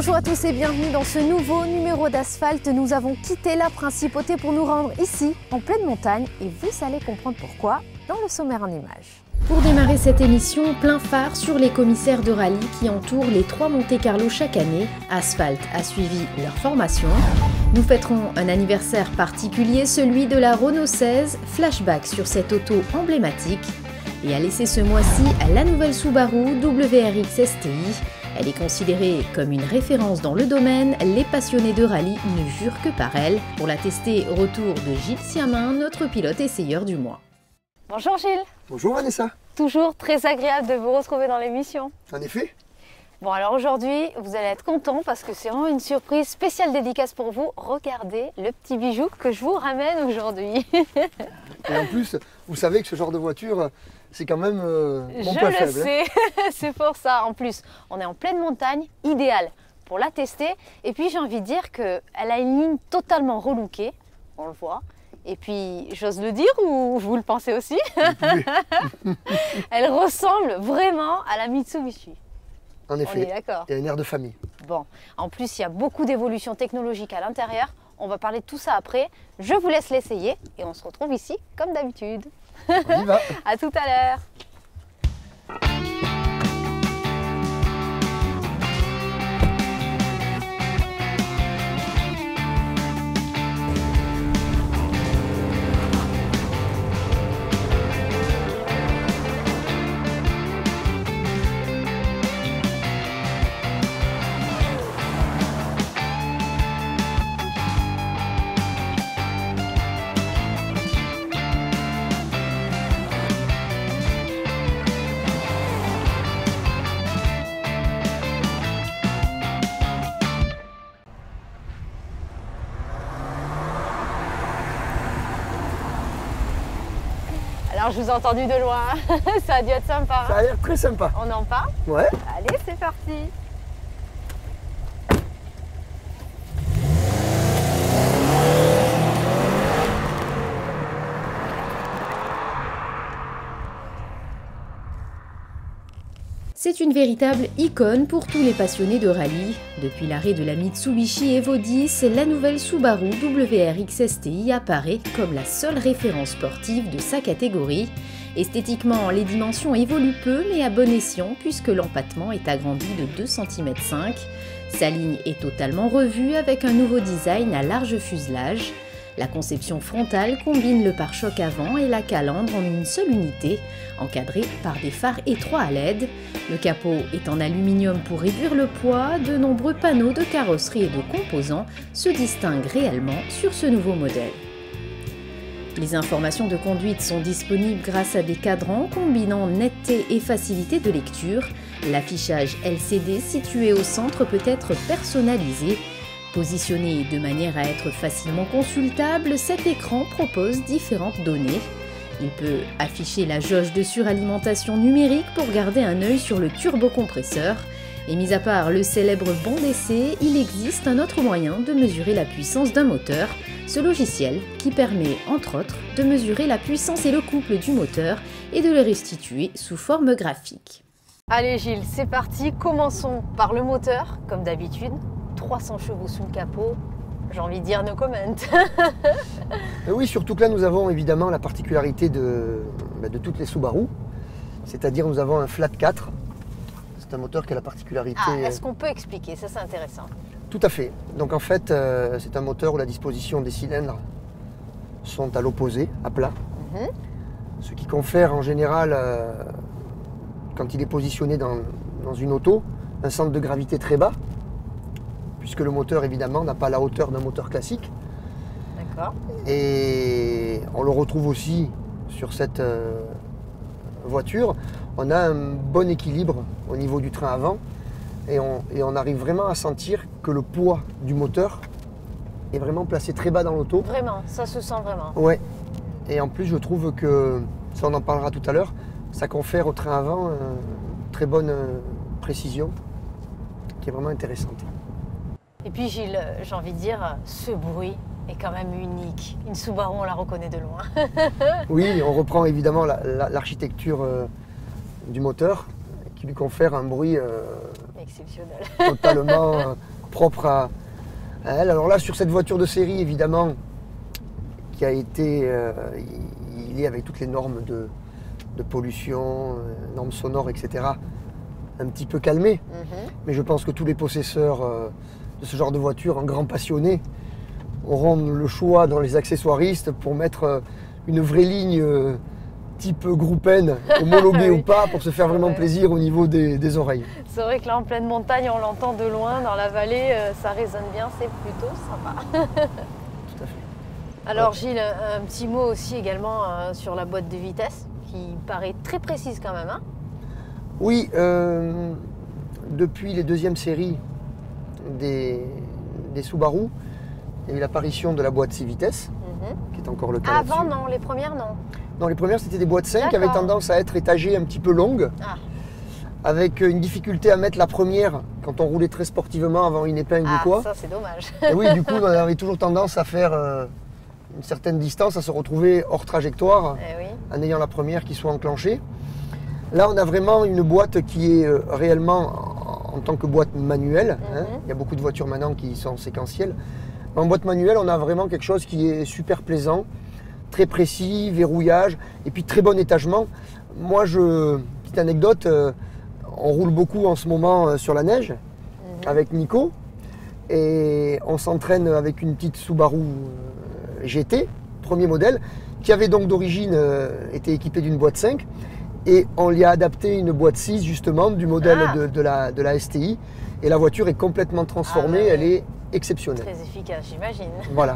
Bonjour à tous et bienvenue dans ce nouveau numéro d'Asphalte. Nous avons quitté la Principauté pour nous rendre ici, en pleine montagne, et vous allez comprendre pourquoi dans le sommaire en images. Pour démarrer cette émission, plein phare sur les commissaires de rallye qui entourent les 3 Monte-Carlo chaque année. Asphalte a suivi leur formation. Nous fêterons un anniversaire particulier, celui de la Renault 16, flashback sur cette auto emblématique. Et à laisser ce mois-ci la nouvelle Subaru WRX STI. Elle est considérée comme une référence dans le domaine, les passionnés de rallye ne jurent que par elle. Pour la tester, retour de Gilles Siamin, notre pilote essayeur du mois. Bonjour Gilles. Bonjour Vanessa. Toujours très agréable de vous retrouver dans l'émission. En effet. Bon alors aujourd'hui, vous allez être content parce que c'est vraiment une surprise spéciale dédicace pour vous. Regardez le petit bijou que je vous ramène aujourd'hui. Et en plus, vous savez que ce genre de voiture, c'est quand même mon point faible. Je le sais, c'est pour ça. En plus, on est en pleine montagne, idéal pour la tester. Et puis j'ai envie de dire qu'elle a une ligne totalement relookée, on le voit. Et puis, j'ose le dire ou vous le pensez aussi? Elle ressemble vraiment à la Mitsubishi. En effet, on est d'accord. Il y a une air de famille. Bon, en plus, il y a beaucoup d'évolutions technologiques à l'intérieur. On va parler de tout ça après. Je vous laisse l'essayer et on se retrouve ici comme d'habitude. On y va. À tout à l'heure. Alors, je vous ai entendu de loin, ça a dû être sympa. Ça a l'air très sympa. On en parle? Ouais. Allez, c'est parti. C'est une véritable icône pour tous les passionnés de rallye. Depuis l'arrêt de la Mitsubishi Evo 10, la nouvelle Subaru WRX STI apparaît comme la seule référence sportive de sa catégorie. Esthétiquement, les dimensions évoluent peu mais à bon escient puisque l'empattement est agrandi de 2,5 cm. Sa ligne est totalement revue avec un nouveau design à large fuselage. La conception frontale combine le pare-choc avant et la calandre en une seule unité, encadrée par des phares étroits à LED. Le capot est en aluminium pour réduire le poids. De nombreux panneaux de carrosserie et de composants se distinguent réellement sur ce nouveau modèle. Les informations de conduite sont disponibles grâce à des cadrans combinant netteté et facilité de lecture. L'affichage LCD situé au centre peut être personnalisé. Positionné de manière à être facilement consultable, cet écran propose différentes données. Il peut afficher la jauge de suralimentation numérique pour garder un œil sur le turbocompresseur. Et mis à part le célèbre bon d'essai, il existe un autre moyen de mesurer la puissance d'un moteur, ce logiciel qui permet, entre autres, de mesurer la puissance et le couple du moteur et de le restituer sous forme graphique. Allez Gilles, c'est parti, commençons par le moteur, comme d'habitude. 300 chevaux sous le capot, j'ai envie de dire no comment. Oui, surtout que là nous avons évidemment la particularité de toutes les Subaru, c'est-à-dire nous avons un flat 4. C'est un moteur qui a la particularité... Ah, est-ce qu'on peut expliquer? Ça c'est intéressant. Tout à fait. Donc en fait, c'est un moteur où la disposition des cylindres sont à l'opposé, à plat. Ce qui confère en général, quand il est positionné dans une auto, un centre de gravité très bas, puisque le moteur, évidemment, n'a pas la hauteur d'un moteur classique. D'accord. Et on le retrouve aussi sur cette voiture. On a un bon équilibre au niveau du train avant et on arrive vraiment à sentir que le poids du moteur est vraiment placé très bas dans l'auto. Vraiment, ça se sent vraiment. Ouais. Et en plus, je trouve que, ça on en parlera tout à l'heure, ça confère au train avant une très bonne précision qui est vraiment intéressante. Et puis Gilles, j'ai envie de dire, ce bruit est quand même unique. Une Subaru, on la reconnaît de loin. Oui, on reprend évidemment l'architecture du moteur qui lui confère un bruit Exceptionnel. totalement propre à elle. Alors là, sur cette voiture de série, évidemment, qui a été, il est avec toutes les normes de pollution, normes sonores, etc., un petit peu calmé. Mais je pense que tous les possesseurs de ce genre de voiture, un grand passionné, auront le choix dans les accessoiristes pour mettre une vraie ligne type groupe N, homologuée Oui. ou pas, pour se faire vraiment Ouais. plaisir au niveau des oreilles. C'est vrai que là, en pleine montagne, on l'entend de loin. Dans la vallée, ça résonne bien. C'est plutôt sympa. Tout à fait. Alors, Gilles, un petit mot aussi également sur la boîte de vitesse, qui paraît très précise quand même. Hein. Oui, depuis les deuxièmes séries des Subaru, il y a eu l'apparition de la boîte 6 vitesses, qui est encore le cas Avant, là-dessus. non, les premières, non. Non, les premières, c'était des boîtes 5 qui avaient D'accord. tendance à être étagées un petit peu longues, Ah. avec une difficulté à mettre la première quand on roulait très sportivement avant une épingle Ah, ou quoi. ça, c'est dommage. Et oui, du coup, on avait toujours tendance à faire une certaine distance, à se retrouver hors trajectoire Eh oui. en ayant la première qui soit enclenchée. Là, on a vraiment une boîte qui est réellement en tant que boîte manuelle. Hein. Il y a beaucoup de voitures maintenant qui sont séquentielles. En boîte manuelle, on a vraiment quelque chose qui est super plaisant, très précis, verrouillage, et puis très bon étagement. Moi, petite anecdote, on roule beaucoup en ce moment sur la neige avec Nico, et on s'entraîne avec une petite Subaru GT, premier modèle, qui avait donc d'origine été équipée d'une boîte 5, et on lui a adapté une boîte 6 justement du modèle de la STI, et la voiture est complètement transformée, elle est exceptionnelle. Très efficace, j'imagine. Voilà.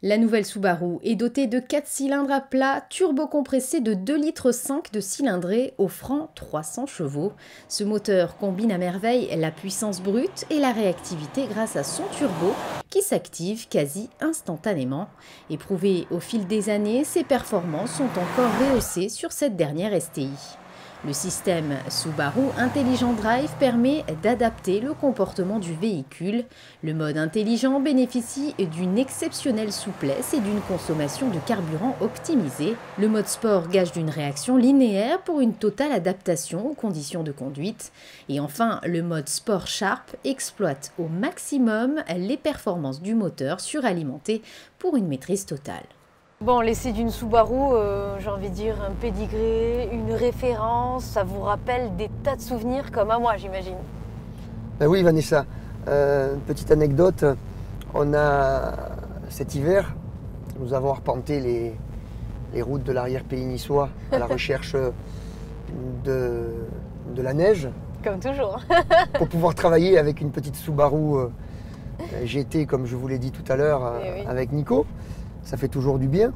La nouvelle Subaru est dotée de 4 cylindres à plat turbo-compressés de 2,5 litres de cylindrée offrant 300 chevaux. Ce moteur combine à merveille la puissance brute et la réactivité grâce à son turbo qui s'active quasi instantanément. Éprouvées au fil des années, ses performances sont encore rehaussées sur cette dernière STI. Le système Subaru Intelligent Drive permet d'adapter le comportement du véhicule. Le mode intelligent bénéficie d'une exceptionnelle souplesse et d'une consommation de carburant optimisée. Le mode sport gage d'une réaction linéaire pour une totale adaptation aux conditions de conduite. Et enfin, le mode Sport Sharp exploite au maximum les performances du moteur suralimenté pour une maîtrise totale. Bon, l'essai d'une Subaru, j'ai envie de dire un pédigré, une référence, ça vous rappelle des tas de souvenirs comme à moi, j'imagine. Ben oui, Vanessa, petite anecdote, cet hiver, nous avons arpenté les routes de l'arrière-pays niçois à la recherche de la neige, Comme toujours. pour pouvoir travailler avec une petite Subaru GT, comme je vous l'ai dit tout à l'heure, Eh oui. avec Nico. Ça fait toujours du bien.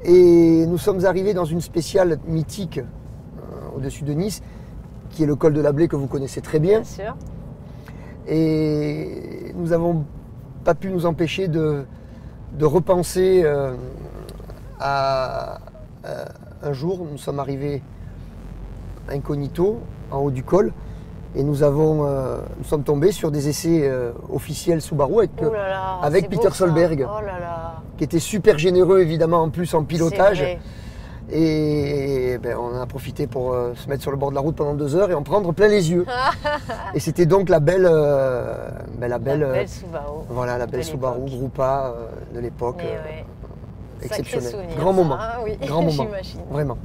Et nous sommes arrivés dans une spéciale mythique au-dessus de Nice, qui est le col de la Blée que vous connaissez très bien. Bien sûr. Et nous n'avons pas pu nous empêcher de repenser à un jour, nous sommes arrivés incognito en haut du col, et nous sommes tombés sur des essais officiels Subaru Oh là là, avec c'est Peter beau, ça. Solberg, Oh là là. qui était super généreux évidemment en plus en C'est pilotage. vrai. Et ben, on en a profité pour se mettre sur le bord de la route pendant 2 heures et en prendre plein les yeux. Et c'était donc la belle Subaru. voilà, la belle de Subaru l'époque. Gruppa de l'époque. Eh ouais. Sacré Exceptionnel. souvenir, Grand ça, moment. hein, oui, Grand moment. j'imagine. Vraiment.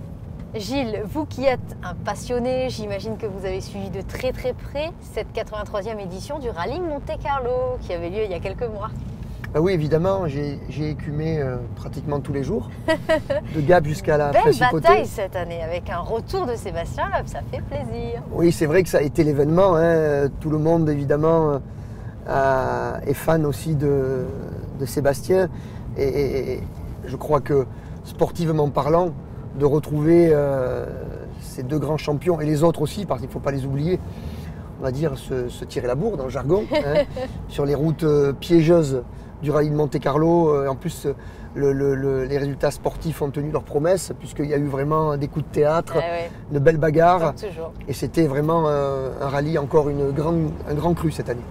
Gilles, vous qui êtes un passionné, j'imagine que vous avez suivi de très très près cette 83e édition du Rallye Monte-Carlo qui avait lieu il y a quelques mois. Ah oui, évidemment, j'ai écumé pratiquement tous les jours, de Gap jusqu'à la Belle Principauté. bataille cette année avec un retour de Sébastien Loeb, ça fait plaisir. Oui, c'est vrai que ça a été l'événement. Hein. Tout le monde, évidemment, est fan aussi de Sébastien. Et je crois que, sportivement parlant, de retrouver ces 2 grands champions, et les autres aussi, parce qu'il ne faut pas les oublier, on va dire se tirer la bourre dans le jargon, hein, sur les routes piégeuses du rallye de Monte-Carlo. En plus, les résultats sportifs ont tenu leurs promesses, puisqu'il y a eu vraiment des coups de théâtre, Ouais, de belles bagarres. comme toujours. Et c'était vraiment un rallye, encore un grand cru cette année.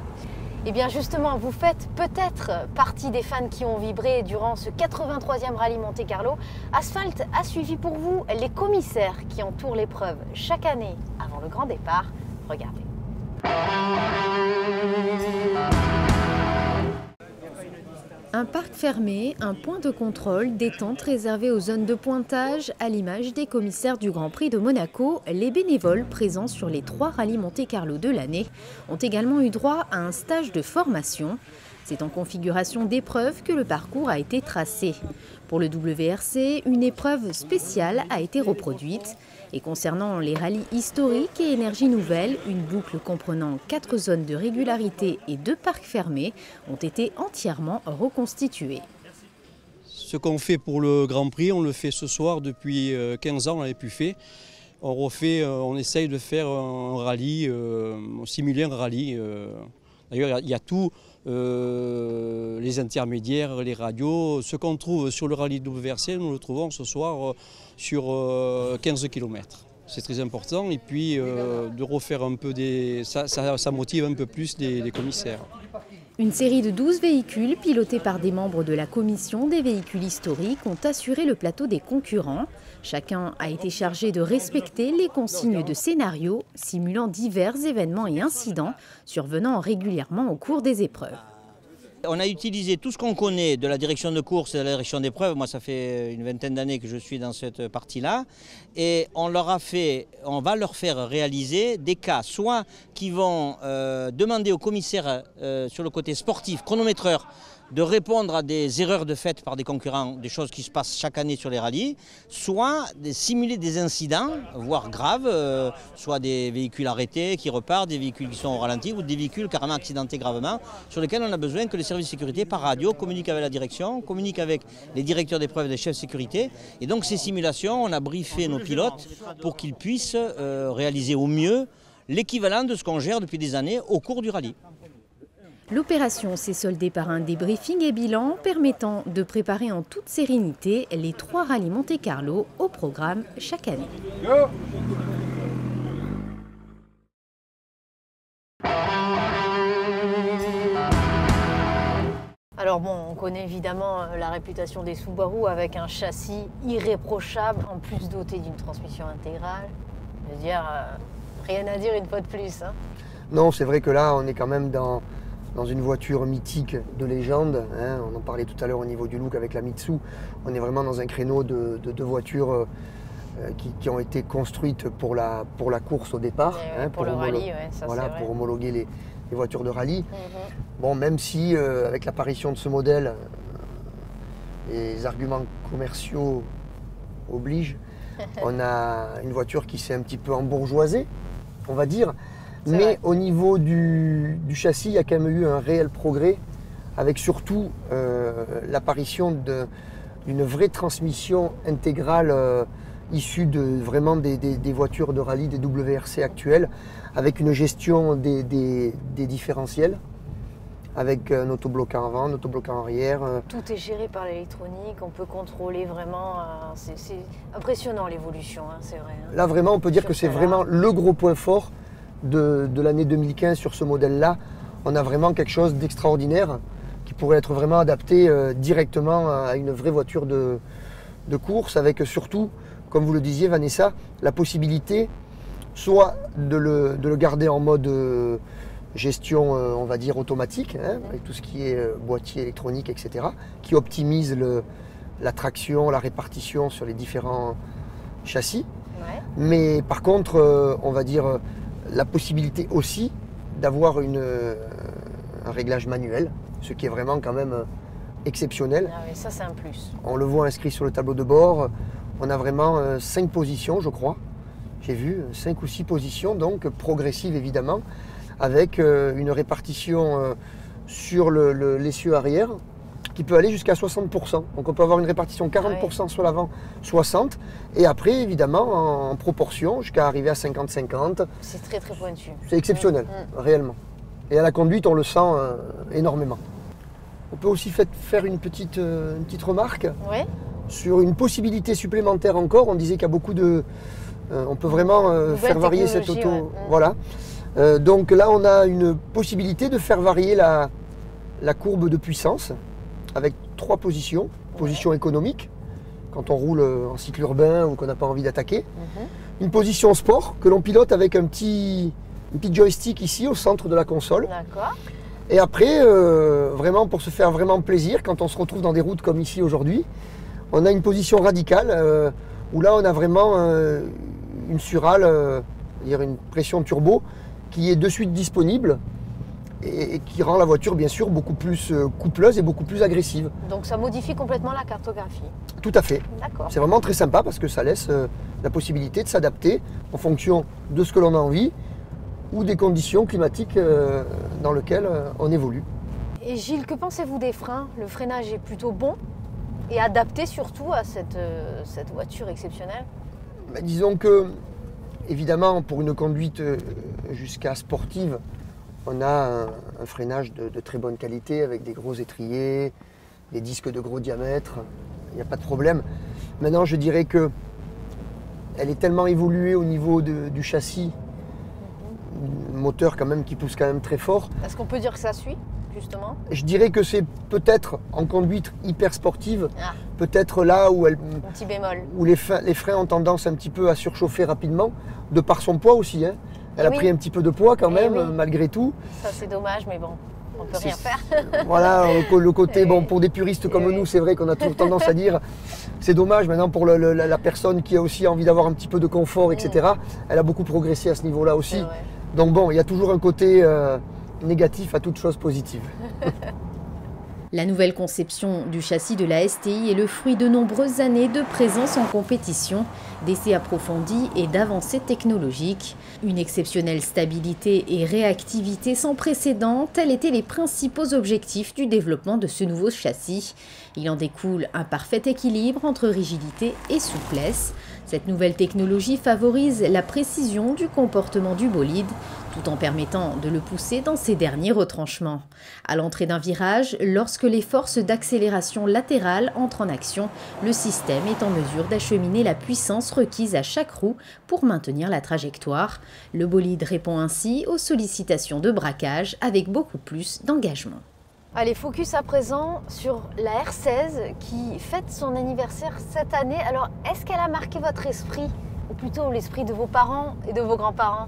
Eh bien justement, vous faites peut-être partie des fans qui ont vibré durant ce 83e Rallye Monte-Carlo. Asphalt a suivi pour vous les commissaires qui entourent l'épreuve chaque année avant le grand départ. Regardez. Un parc fermé, un point de contrôle, des tentes réservées aux zones de pointage, à l'image des commissaires du Grand Prix de Monaco, les bénévoles présents sur les 3 rallyes Monte-Carlo de l'année ont également eu droit à un stage de formation. C'est en configuration d'épreuve que le parcours a été tracé. Pour le WRC, une épreuve spéciale a été reproduite. Et concernant les rallyes historiques et énergie nouvelle, une boucle comprenant 4 zones de régularité et 2 parcs fermés ont été entièrement reconstituées. Ce qu'on fait pour le Grand Prix, on le fait ce soir depuis 15 ans, on l'avait plus fait. On essaye de faire un rallye, simuler un rallye. D'ailleurs, il y a tout, les intermédiaires, les radios. Ce qu'on trouve sur le rallye WRC, nous le trouvons ce soir sur 15 km. C'est très important. Et puis de refaire un peu ça motive un peu plus les commissaires. Une série de 12 véhicules pilotés par des membres de la commission des véhicules historiques ont assuré le plateau des concurrents. Chacun a été chargé de respecter les consignes de scénario, simulant divers événements et incidents survenant régulièrement au cours des épreuves. On a utilisé tout ce qu'on connaît de la direction de course et de la direction d'épreuve. Moi, ça fait une vingtaine d'années que je suis dans cette partie-là. Et on va leur faire réaliser des cas, soit qui vont demander au commissaire sur le côté sportif, chronométreur, de répondre à des erreurs de fait par des concurrents, des choses qui se passent chaque année sur les rallyes, soit de simuler des incidents, voire graves, soit des véhicules arrêtés qui repartent, des véhicules qui sont au ralenti ou des véhicules carrément accidentés gravement, sur lesquels on a besoin que les services de sécurité par radio communiquent avec la direction, communiquent avec les directeurs d'épreuve et les chefs de sécurité. Et donc ces simulations, on a briefé nos pilotes pour qu'ils puissent réaliser au mieux l'équivalent de ce qu'on gère depuis des années au cours du rallye. L'opération s'est soldée par un débriefing et bilan permettant de préparer en toute sérénité les 3 rallyes Monte-Carlo au programme chaque année. Alors bon, on connaît évidemment la réputation des Subaru avec un châssis irréprochable, en plus doté d'une transmission intégrale. Je veux dire, rien à dire une fois de plus. Hein. Non, c'est vrai que là, on est quand même dans une voiture mythique de légende. Hein. On en parlait tout à l'heure au niveau du look avec la Mitsu. On est vraiment dans un créneau de voitures qui ont été construites pour la course au départ. Hein, pour le rallye, ouais, ça voilà, c'est vrai. pour homologuer les voitures de rallye. Bon, même si avec l'apparition de ce modèle, les arguments commerciaux obligent, on a une voiture qui s'est un petit peu embourgeoisée, on va dire. Mais au niveau du châssis, il y a quand même eu un réel progrès, avec surtout l'apparition d'une vraie transmission intégrale issue vraiment des voitures de rallye, des WRC actuelles, avec une gestion des différentiels, avec un autobloquant avant, un autobloquant arrière. Tout est géré par l'électronique, on peut contrôler vraiment, c'est impressionnant l'évolution, hein, c'est vrai. Hein. Là vraiment, on peut dire que c'est vraiment le gros point fort de l'année 2015 sur ce modèle-là. On a vraiment quelque chose d'extraordinaire qui pourrait être vraiment adapté directement à une vraie voiture de course, avec surtout, comme vous le disiez Vanessa, la possibilité soit de le garder en mode gestion, on va dire, automatique, hein, avec tout ce qui est boîtier électronique, etc., qui optimise la traction, la répartition sur les différents châssis. Ouais. Mais par contre, on va dire, la possibilité aussi d'avoir un réglage manuel, ce qui est vraiment quand même exceptionnel. Ah oui, ça c'est un plus. On le voit inscrit sur le tableau de bord. On a vraiment 5 positions, je crois. J'ai vu 5 ou 6 positions, donc progressives évidemment, avec une répartition sur l'essieu arrière qui peut aller jusqu'à 60%. Donc on peut avoir une répartition 40% sur l'avant, 60%, et après évidemment en proportion jusqu'à arriver à 50-50. C'est très très pointu. C'est exceptionnel, réellement. Et à la conduite, on le sent énormément. On peut aussi faire une petite remarque sur une possibilité supplémentaire encore. On disait qu'il y a beaucoup de... on peut vraiment faire varier cette auto. Ouais. Voilà. Donc là, on a une possibilité de faire varier la courbe de puissance avec 3 positions. Position économique, quand on roule en cycle urbain ou qu'on n'a pas envie d'attaquer. Une position sport que l'on pilote avec un petit une petite joystick ici au centre de la console. D'accord. Et après, vraiment pour se faire vraiment plaisir, quand on se retrouve dans des routes comme ici aujourd'hui, on a une position radicale où là on a vraiment une surale, une pression turbo qui est de suite disponible et qui rend la voiture bien sûr beaucoup plus coupleuse et beaucoup plus agressive. Donc ça modifie complètement la cartographie. Tout à fait. D'accord. C'est vraiment très sympa parce que ça laisse la possibilité de s'adapter en fonction de ce que l'on a envie ou des conditions climatiques dans lesquelles on évolue. Et Gilles, que pensez-vous des freins? Le freinage est plutôt bon et adapté surtout à cette voiture exceptionnelle? Disons que, évidemment, pour une conduite jusqu'à sportive, on a un freinage de très bonne qualité avec des gros étriers, des disques de gros diamètre, il n'y a pas de problème. Maintenant, je dirais que elle est tellement évoluée au niveau du châssis, moteur quand même qui pousse quand même très fort. Est-ce qu'on peut dire que ça suit, justement? Je dirais que c'est peut-être en conduite hyper sportive, peut-être là où, un petit bémol. Où les freins ont tendance un petit peu à surchauffer rapidement, de par son poids aussi. Hein. Elle a pris un petit peu de poids quand même, malgré tout. Ça c'est dommage, mais bon, on peut rien faire. Voilà, le côté, bon, pour des puristes comme nous, c'est vrai qu'on a toujours tendance à dire c'est dommage. Maintenant, pour la personne qui a aussi envie d'avoir un petit peu de confort, etc., elle a beaucoup progressé à ce niveau-là aussi. Donc bon, il y a toujours un côté négatif à toute chose positive. La nouvelle conception du châssis de la STI est le fruit de nombreuses années de présence en compétition, d'essais approfondis et d'avancées technologiques. Une exceptionnelle stabilité et réactivité sans précédent, tels étaient les principaux objectifs du développement de ce nouveau châssis. Il en découle un parfait équilibre entre rigidité et souplesse. Cette nouvelle technologie favorise la précision du comportement du bolide, tout en permettant de le pousser dans ses derniers retranchements. À l'entrée d'un virage, lorsque les forces d'accélération latérale entrent en action, le système est en mesure d'acheminer la puissance requise à chaque roue pour maintenir la trajectoire. Le bolide répond ainsi aux sollicitations de braquage avec beaucoup plus d'engagement. Allez, focus à présent sur la R16 qui fête son anniversaire cette année. Alors, est-ce qu'elle a marqué votre esprit, ou plutôt l'esprit de vos parents et de vos grands-parents?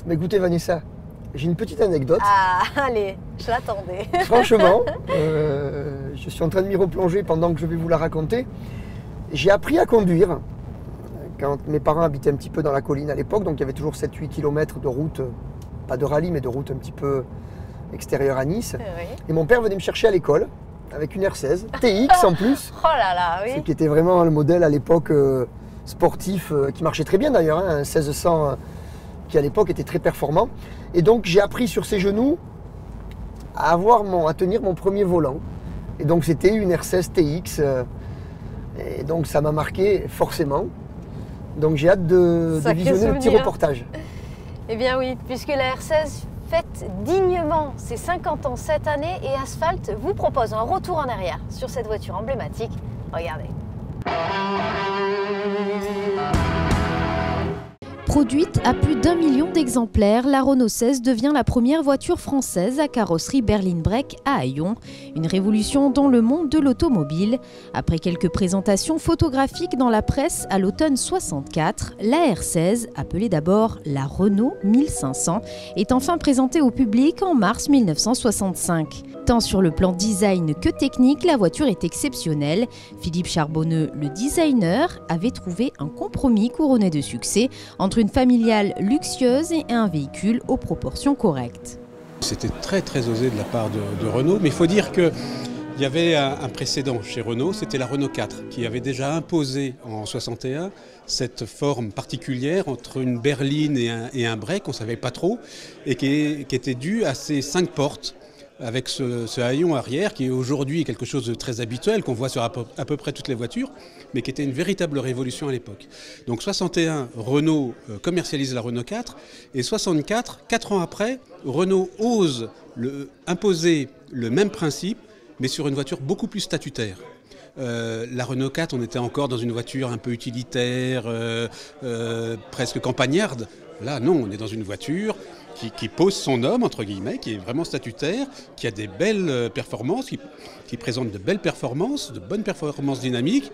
Mais écoutez Vanessa, j'ai une petite anecdote. Ah, allez, je l'attendais. Franchement, je suis en train de m'y replonger pendant que je vais vous la raconter. J'ai appris à conduire quand mes parents habitaient un petit peu dans la colline à l'époque, donc il y avait toujours 7-8 km de route, pas de rallye, mais de route un petit peu extérieure à Nice. Oui. Et mon père venait me chercher à l'école avec une R16, TX en plus. Oh là là, oui. Ce qui était vraiment le modèle à l'époque sportif, qui marchait très bien d'ailleurs, hein, un 1600 qui à l'époque était très performant. Et donc j'ai appris sur ses genoux à tenir mon premier volant. Et donc c'était une R16 TX. Et donc ça m'a marqué forcément. Donc j'ai hâte de visionner le petit reportage. Eh bien oui, puisque la R16 fête dignement ses 50 ans cette année et Asphalt vous propose un retour en arrière sur cette voiture emblématique. Regardez. Produite à plus d'1 million d'exemplaires, la Renault 16 devient la première voiture française à carrosserie berline break à Hayon. Une révolution dans le monde de l'automobile. Après quelques présentations photographiques dans la presse à l'automne 64, la R16, appelée d'abord la Renault 1500, est enfin présentée au public en mars 1965. Tant sur le plan design que technique, la voiture est exceptionnelle. Philippe Charbonneux, le designer, avait trouvé un compromis couronné de succès entre une familiale luxueuse et un véhicule aux proportions correctes. C'était très osé de la part de Renault, mais il faut dire qu'il y avait un précédent chez Renault, c'était la Renault 4, qui avait déjà imposé en 61 cette forme particulière entre une berline et un break, on ne savait pas trop, et qui était due à ces 5 portes, avec ce haillon arrière qui est aujourd'hui quelque chose de très habituel, qu'on voit sur à peu près toutes les voitures, mais qui était une véritable révolution à l'époque. Donc 61, Renault commercialise la Renault 4, et 64, 4 ans après, Renault ose imposer le même principe, mais sur une voiture beaucoup plus statutaire. La Renault 4, on était encore dans une voiture un peu utilitaire, presque campagnarde. Là, non, on est dans une voiture qui pose son homme, entre guillemets, qui est vraiment statutaire, qui a des belles performances, qui présente de belles performances, de bonnes performances dynamiques,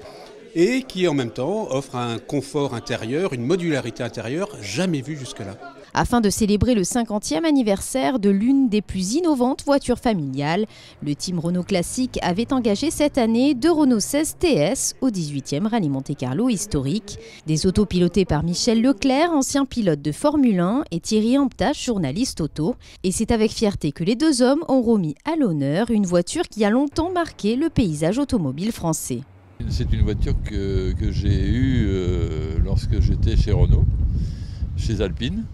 et qui en même temps offre un confort intérieur, une modularité intérieure jamais vue jusque-là. Afin de célébrer le 50e anniversaire de l'une des plus innovantes voitures familiales, le team Renault Classique avait engagé cette année deux Renault 16 TS au 18e Rallye Monte-Carlo historique. Des autos pilotées par Michel Leclerc, ancien pilote de Formule 1, et Thierry Amptach, journaliste auto. Et c'est avec fierté que les deux hommes ont remis à l'honneur une voiture qui a longtemps marqué le paysage automobile français. C'est une voiture que j'ai eue lorsque j'étais chez Renault, chez Alpine.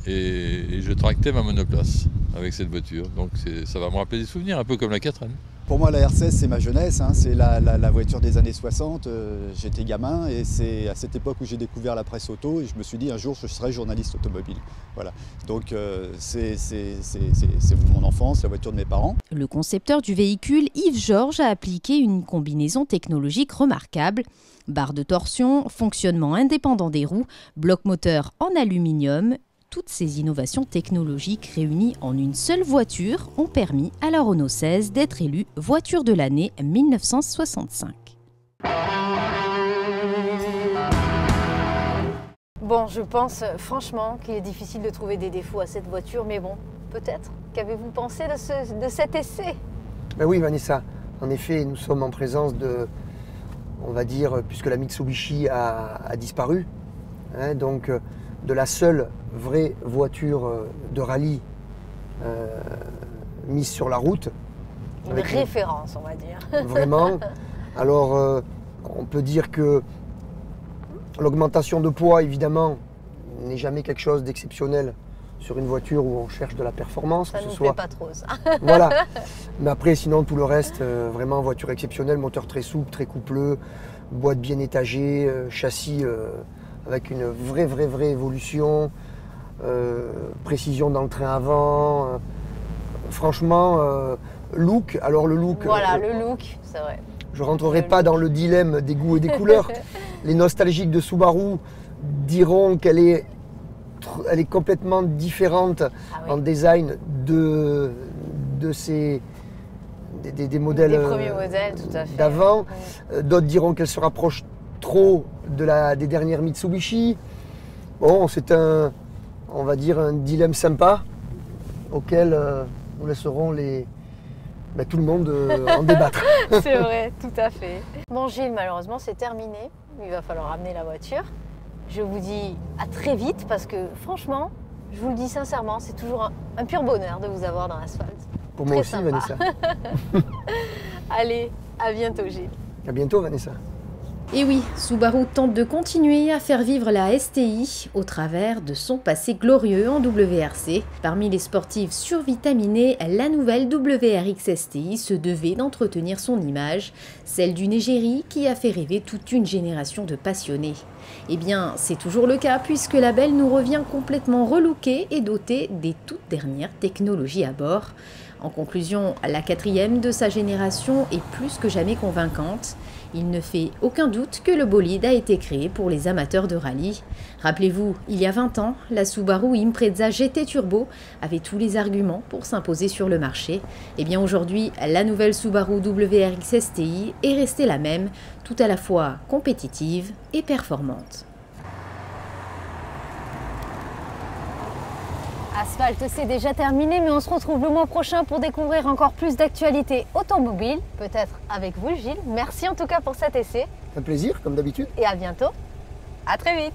Et je tractais ma monoplace avec cette voiture. Donc ça va me rappeler des souvenirs, un peu comme la 4N. Pour moi, la R16, c'est ma jeunesse, hein. C'est la voiture des années 60. J'étais gamin et c'est à cette époque où j'ai découvert la presse auto et je me suis dit un jour je serai journaliste automobile. Voilà. Donc c'est mon enfance, la voiture de mes parents. Le concepteur du véhicule, Yves Georges, a appliqué une combinaison technologique remarquable. Barre de torsion, fonctionnement indépendant des roues, bloc moteur en aluminium. Toutes ces innovations technologiques réunies en une seule voiture ont permis à la Renault 16 d'être élue voiture de l'année 1965. Bon, je pense franchement qu'il est difficile de trouver des défauts à cette voiture, mais bon, peut-être. Qu'avez-vous pensé de cet essai? Ben oui, Vanessa. En effet, nous sommes en présence de, on va dire, puisque la Mitsubishi a disparu, hein, donc de la seule vraie voiture de rallye mise sur la route. Une référence, on va dire. Vraiment. Alors, on peut dire que l'augmentation de poids, évidemment, n'est jamais quelque chose d'exceptionnel sur une voiture où on cherche de la performance. Ça ne nous plaît pas trop, ça. Voilà. Mais après, sinon, tout le reste, vraiment voiture exceptionnelle, moteur très souple, très coupleux, boîte bien étagée, châssis avec une vraie évolution, précision dans le train avant. Franchement, look. Alors le look. Voilà, le look, c'est vrai. Je ne rentrerai pas dans le dilemme des goûts et des couleurs. Les nostalgiques de Subaru diront qu'elle est complètement différente en design de ces des modèles des premiers modèles, tout à fait, d'avant. D'autres diront qu'elle se rapproche trop des dernières Mitsubishi. Bon, c'est on va dire un dilemme sympa auquel nous laisserons tout le monde en débattre. C'est vrai, tout à fait. Bon Gilles, malheureusement c'est terminé. Il va falloir amener la voiture. Je vous dis à très vite parce que franchement, je vous le dis sincèrement, c'est toujours un pur bonheur de vous avoir dans l'asphalte. Pour moi aussi, sympa. Vanessa. Allez, à bientôt Gilles. À bientôt Vanessa. Et oui, Subaru tente de continuer à faire vivre la STI au travers de son passé glorieux en WRC. Parmi les sportives survitaminées, la nouvelle WRX STI se devait d'entretenir son image, celle d'une égérie qui a fait rêver toute une génération de passionnés. Eh bien, c'est toujours le cas puisque la belle nous revient complètement relookée et dotée des toutes dernières technologies à bord. En conclusion, la quatrième de sa génération est plus que jamais convaincante. Il ne fait aucun doute que le bolide a été créé pour les amateurs de rallye. Rappelez-vous, il y a 20 ans, la Subaru Impreza GT Turbo avait tous les arguments pour s'imposer sur le marché. Et bien aujourd'hui, la nouvelle Subaru WRX STI est restée la même, tout à la fois compétitive et performante. Asphalte, c'est déjà terminé, mais on se retrouve le mois prochain pour découvrir encore plus d'actualités automobiles, peut-être avec vous Gilles. Merci en tout cas pour cet essai. Un plaisir, comme d'habitude. Et à bientôt. À très vite.